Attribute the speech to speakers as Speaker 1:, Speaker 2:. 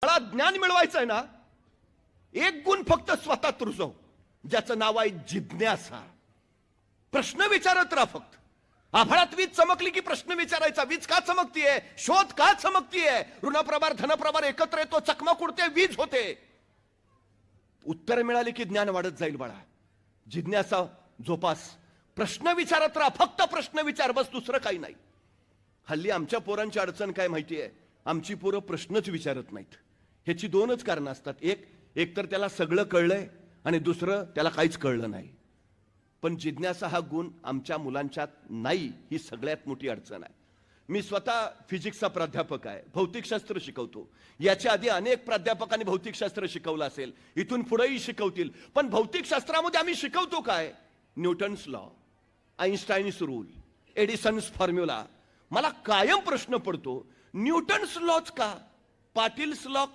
Speaker 1: मला ज्ञान मिळवायचं आहे ना, एक गुण फक्त स्वतःत रुजव, ज्याचं नाव आहे जिज्ञासा. प्रश्न विचारत राहा फक्त. आभाळात वीज चमकली की प्रश्न विचारायचा, वीज का चमकतीये, शोध का चमकतीये, ऋणप्रभार धनप्रभार एकत्र येतो, चकमक उडते, वीज होते. उत्तर मिळाली की ज्ञान वाढत जाईल बाळा. जिज्ञासा जोपास, प्रश्न विचारत राहा, फक्त प्रश्न विचार, बस, दुसरं काही नाही. हल्ली आमच्या पोरांची अडचण काय माहितीये, आमची पोरं प्रश्नच विचारत नाहीत. ह्याची दोनच कारणं असतात. एक तर त्याला सगळं कळलंय, आणि दुसरं त्याला काहीच कळलं नाही. पण जिज्ञासा हा गुण आमच्या मुलांच्यात नाही, ही सगळ्यात मोठी अडचण आहे. मी स्वतः फिजिक्सचा प्राध्यापक आहे, भौतिकशास्त्र शिकवतो. याच्या आधी अनेक प्राध्यापकांनी भौतिकशास्त्र शिकवलं असेल, इथून पुढेही शिकवतील. पण भौतिकशास्त्रामध्ये आम्ही शिकवतो काय? Newton's law, Einstein's rule, Edison's formula. मला कायम प्रश्न पडतो, न्यूटन्स लॉच का, पाटील्स लॉ